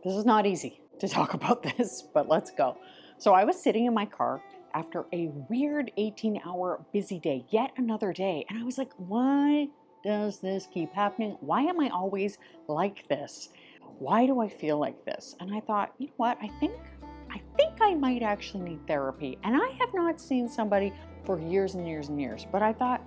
This is not easy to talk about this, but let's go. So I was sitting in my car after a weird 18-hour busy day, yet another day. And I was like, why does this keep happening? Why am I always like this? Why do I feel like this? And I thought, you know what? I think I might actually need therapy. And I have not seen somebody for years and years and years, but I thought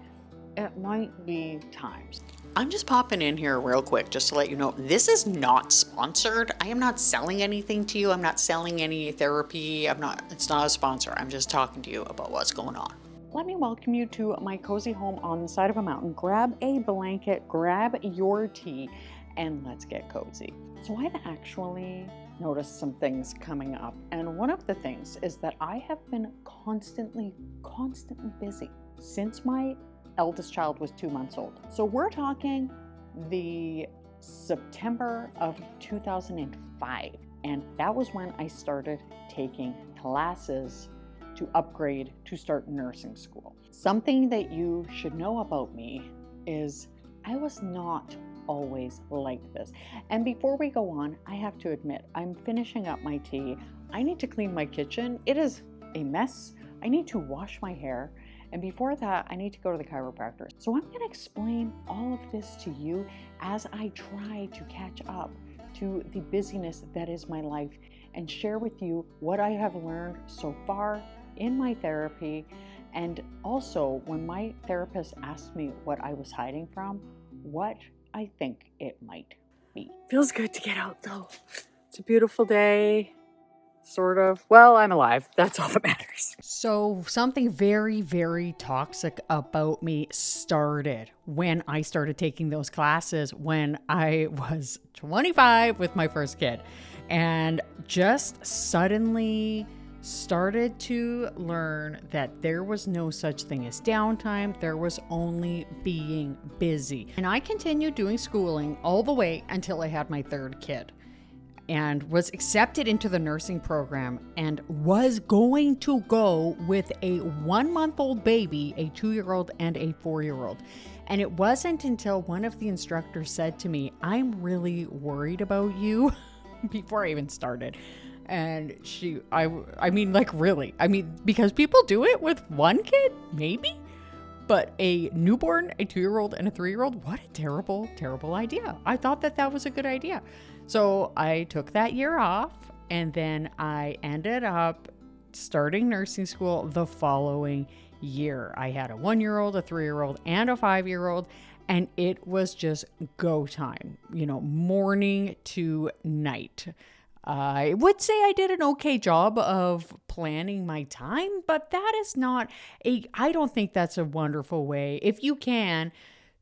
it might be time. I'm just popping in here real quick just to let you know this is not sponsored. I am not selling anything to you. I'm not selling any therapy. It's not a sponsor. I'm just talking to you about what's going on. Let me welcome you to my cozy home on the side of a mountain. Grab a blanket, grab your tea, and let's get cozy. So I've actually noticed some things coming up. And one of the things is that I have been constantly busy since my eldest child was 2 months old. So we're talking the September of 2005. And that was when I started taking classes to upgrade to start nursing school. Something that you should know about me is I was not always like this. And before we go on, I have to admit, I'm finishing up my tea. I need to clean my kitchen. It is a mess. I need to wash my hair. And before that, I need to go to the chiropractor. So I'm going to explain all of this to you as I try to catch up to the busyness that is my life and share with you what I have learned so far in my therapy. And also, when my therapist asked me what I was hiding from, what I think it might be. Feels good to get out though. It's a beautiful day. Sort of. Well, I'm alive. That's all that matters. So something very, very toxic about me started when I started taking those classes when I was 25 with my first kid, and just suddenly started to learn that there was no such thing as downtime. There was only being busy. And I continued doing schooling all the way until I had my third kid, and was accepted into the nursing program and was going to go with a 1-month-old baby, a 2-year-old and a 4-year-old. And it wasn't until one of the instructors said to me, "I'm really worried about you," before I even started. And I mean, like, really, I mean, because people do it with one kid, maybe, but a newborn, a 2-year-old and a 3-year-old, what a terrible, terrible idea. I thought that was a good idea. So I took that year off, and then I ended up starting nursing school the following year. I had a 1-year-old, a 3-year-old, and a 5-year-old, and it was just go time, morning to night. I would say I did an okay job of planning my time, but that is I don't think that's a wonderful way, if you can,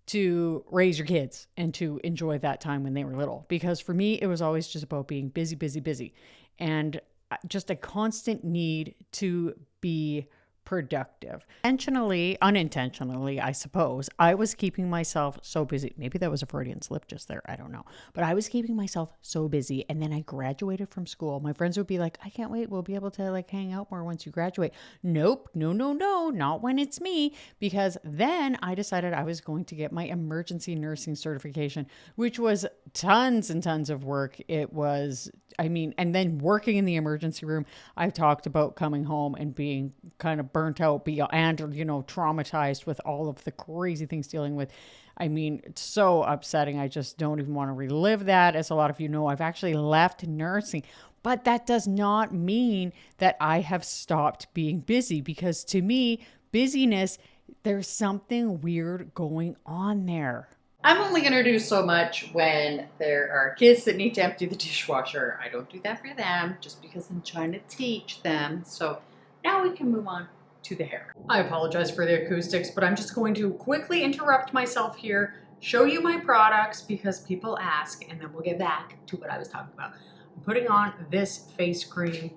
to raise your kids and to enjoy that time when they were little. Because for me, it was always just about being busy, and just a constant need to be productive. Unintentionally, I suppose, I was keeping myself so busy. Maybe that was a Freudian slip just there. I don't know. But I was keeping myself so busy. And then I graduated from school. My friends would be like, "I can't wait. We'll be able to hang out more once you graduate." Nope. No, not when it's me. Because then I decided I was going to get my emergency nursing certification, which was tons and tons of work. It was, and then working in the emergency room, I talked about coming home and being kind of burnt out and, traumatized with all of the crazy things dealing with. It's so upsetting. I just don't even want to relive that. As a lot of you know, I've actually left nursing, but that does not mean that I have stopped being busy, because to me, busyness, there's something weird going on there. I'm only going to do so much when there are kids that need to empty the dishwasher. I don't do that for them just because I'm trying to teach them. So now we can move on to the hair. I apologize for the acoustics, but I'm just going to quickly interrupt myself here, show you my products because people ask, and then we'll get back to what I was talking about. I'm putting on this face cream,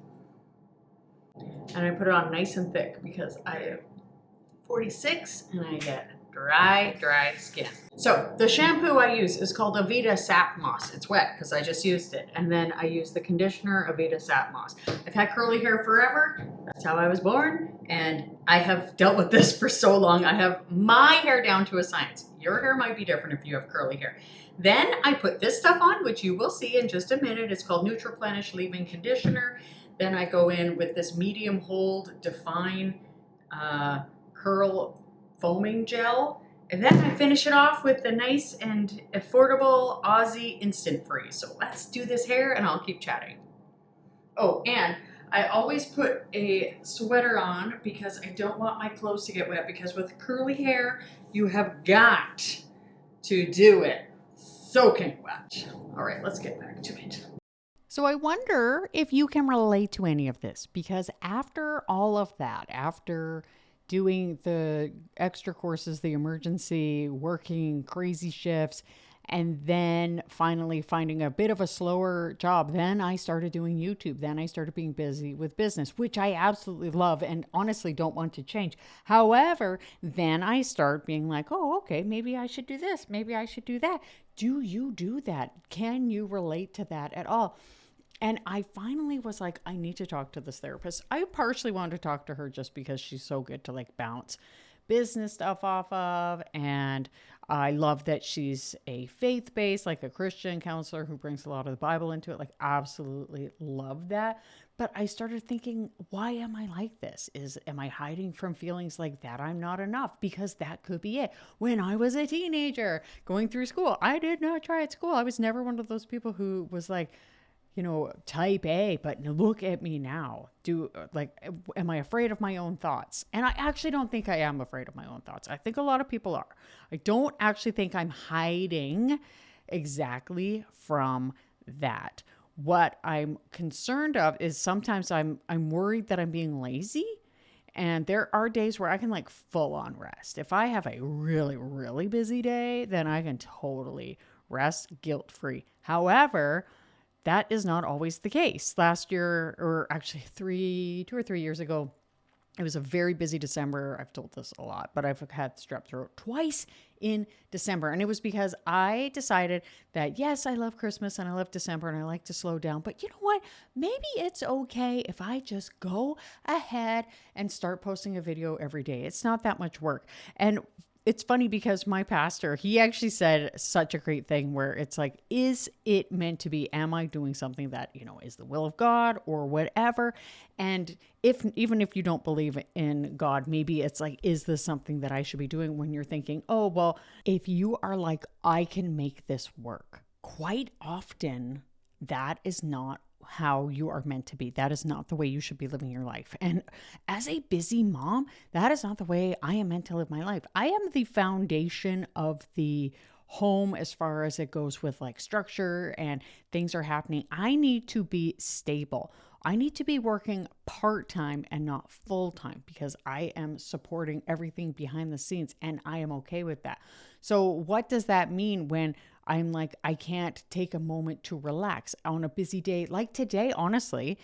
and I put it on nice and thick because I am 46 and I get dry skin. So the shampoo I use is called Avita Sap Moss. It's wet because I just used it. And then I use the conditioner Avita Sap Moss. I've had curly hair forever. That's how I was born. And I have dealt with this for so long. I have my hair down to a science. Your hair might be different if you have curly hair. Then I put this stuff on, which you will see in just a minute. It's called Nutriplenish Leave-In Conditioner. Then I go in with this medium hold define curl foaming gel. And then I finish it off with the nice and affordable Aussie Instant Freeze. So let's do this hair and I'll keep chatting. Oh, and I always put a sweater on because I don't want my clothes to get wet, because with curly hair, you have got to do it soaking wet. All right, let's get back to it. So I wonder if you can relate to any of this, because after all of that, after doing the extra courses, the emergency, working crazy shifts, and then finally finding a bit of a slower job, then I started doing YouTube. Then I started being busy with business, which I absolutely love and honestly don't want to change. However, then I start being like, oh, okay, maybe I should do this. Maybe I should do that. Do you do that? Can you relate to that at all? And I finally was like, I need to talk to this therapist. I partially wanted to talk to her just because she's so good to like bounce business stuff off of. And I love that she's a faith-based, like a Christian counselor who brings a lot of the Bible into it. Like, absolutely love that. But I started thinking, why am I like this? Am I hiding from feelings like that I'm not enough? Because that could be it. When I was a teenager going through school, I did not try at school. I was never one of those people who was like, type A, but look at me now. Am I afraid of my own thoughts? And I actually don't think I am afraid of my own thoughts. I think a lot of people are. I don't actually think I'm hiding exactly from that. What I'm concerned of is sometimes I'm worried that I'm being lazy. And there are days where I can like full on rest. If I have a really, really busy day, then I can totally rest guilt-free. However, that is not always the case. Last year, or actually 2 or 3 years ago, it was a very busy December. I've told this a lot, but I've had strep throat twice in December. And it was because I decided that, yes, I love Christmas and I love December and I like to slow down. But you know what? Maybe it's okay if I just go ahead and start posting a video every day. It's not that much work. And it's funny because my pastor, he actually said such a great thing where it's like, is it meant to be? Am I doing something that, is the will of God or whatever? And even if you don't believe in God, maybe it's like, is this something that I should be doing, when you're thinking, oh, well, if you are like, I can make this work, quite often that is not how you are meant to be. That is not the way you should be living your life. And as a busy mom, that is not the way I am meant to live my life. I am the foundation of the home as far as it goes with like structure and things are happening. I need to be stable. I need to be working part-time and not full-time because I am supporting everything behind the scenes and I am okay with that. So what does that mean when I'm like, I can't take a moment to relax on a busy day like today? Honestly,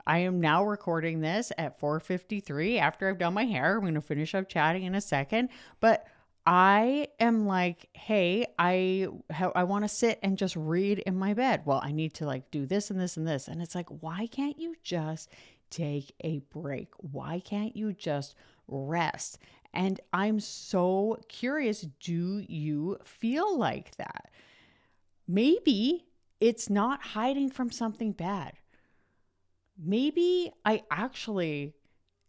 I am now recording this at 4:53 after I've done my hair. I'm going to finish up chatting in a second, but I am like, hey, I want to sit and just read in my bed. Well, I need to like do this and this and this. And it's like, why can't you just take a break? Why can't you just rest? And I'm so curious, do you feel like that? Maybe it's not hiding from something bad. Maybe I actually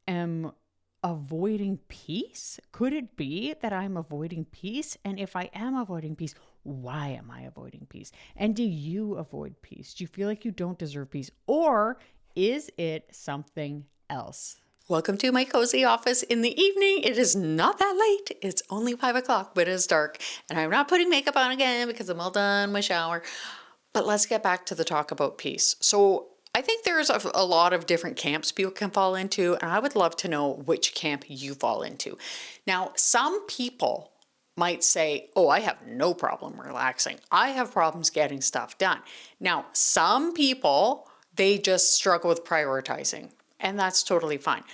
am avoiding peace. Could it be that I'm avoiding peace? And if I am avoiding peace, why am I avoiding peace? And do you avoid peace? Do you feel like you don't deserve peace? Or is it something else? Welcome to my cozy office in the evening. It is not that late. It's only 5 o'clock, but it's dark. And I'm not putting makeup on again because I'm all done my shower. But let's get back to the talk about peace. So I think there's a lot of different camps people can fall into, and I would love to know which camp you fall into. Now, some people might say, oh, I have no problem relaxing. I have problems getting stuff done. Now, some people, they just struggle with prioritizing, and that's totally fine.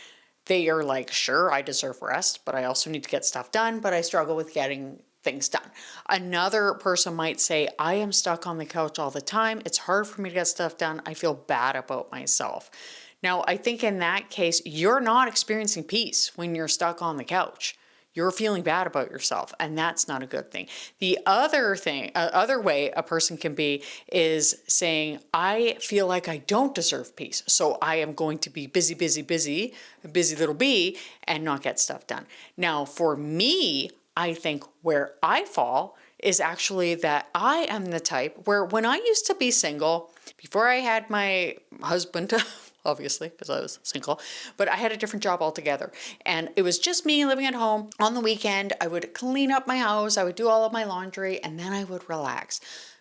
They are like, sure, I deserve rest, but I also need to get stuff done, but I struggle with getting things done. Another person might say, I am stuck on the couch all the time. It's hard for me to get stuff done. I feel bad about myself. Now, I think in that case, you're not experiencing peace when you're stuck on the couch. you're feeling bad about yourself, and that's not a good thing. The other thing, other way a person can be is saying, I feel like I don't deserve peace, so I am going to be busy, busy, busy, a busy little bee, and not get stuff done. Now, for me, I think where I fall is actually that I am the type where when I used to be single, before I had my husband, obviously, because I was single, but I had a different job altogether. And it was just me living at home. On the weekend, I would clean up my house, I would do all of my laundry, and then I would relax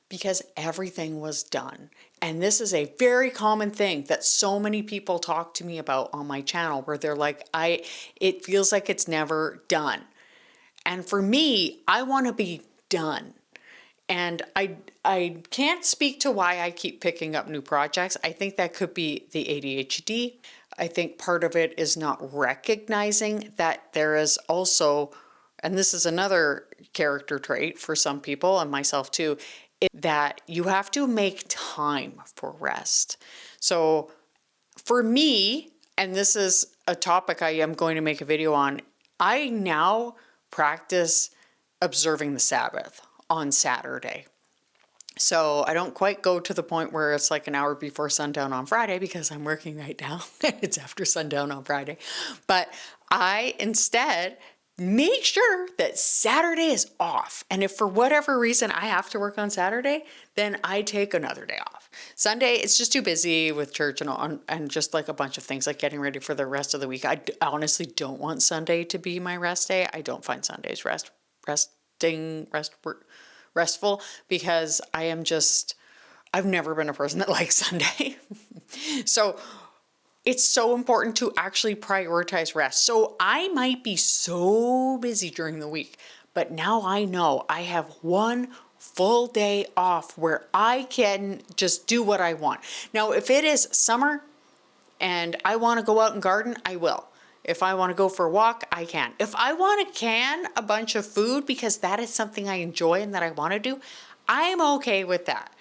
because everything was done. And this is a very common thing that so many people talk to me about on my channel, where they're like, it feels like it's never done. And for me, I want to be done. And I can't speak to why I keep picking up new projects. I think that could be the ADHD. I think part of it is not recognizing that there is also, and this is another character trait for some people and myself too, that you have to make time for rest. So for me, and this is a topic I am going to make a video on, I now practice observing the Sabbath on Saturday. So I don't quite go to the point where it's like an hour before sundown on Friday, because I'm working right now. It's after sundown on Friday. But I instead make sure that Saturday is off. And if for whatever reason I have to work on Saturday, then I take another day off. Sunday, it's just too busy with church and just like a bunch of things, like getting ready for the rest of the week. I honestly don't want Sunday to be my rest day. I don't find Sundays restful, because I've never been a person that likes Sunday. So it's so important to actually prioritize rest. So I might be so busy during the week, but now I know I have one full day off where I can just do what I want. Now, if it is summer and I want to go out and garden, I will. If I want to go for a walk, I can. If I want to can a bunch of food because that is something I enjoy and that I want to do, I am okay with that.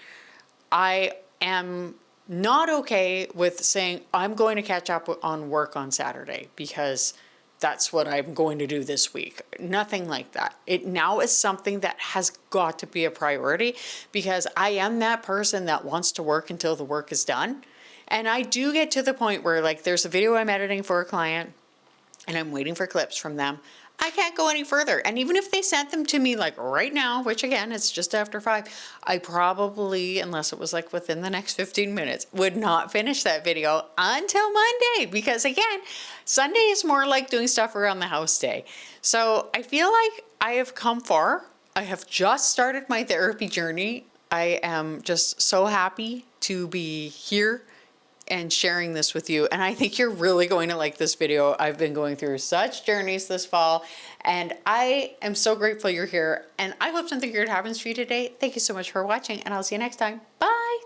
I am not okay with saying I'm going to catch up on work on Saturday because that's what I'm going to do this week. Nothing like that. It now is something that has got to be a priority, because I am that person that wants to work until the work is done. And I do get to the point where, like, there's a video I'm editing for a client and I'm waiting for clips from them. I can't go any further. And even if they sent them to me like right now, which again, it's just after 5, I probably, unless it was like within the next 15 minutes, would not finish that video until Monday, because again, Sunday is more like doing stuff around the house day. So I feel like I have come far. I have just started my therapy journey. I am just so happy to be here and sharing this with you. And I think you're really going to like this video. I've been going through such journeys this fall, and I am so grateful you're here. And I hope something good happens for you today. Thank you so much for watching, and I'll see you next time. Bye.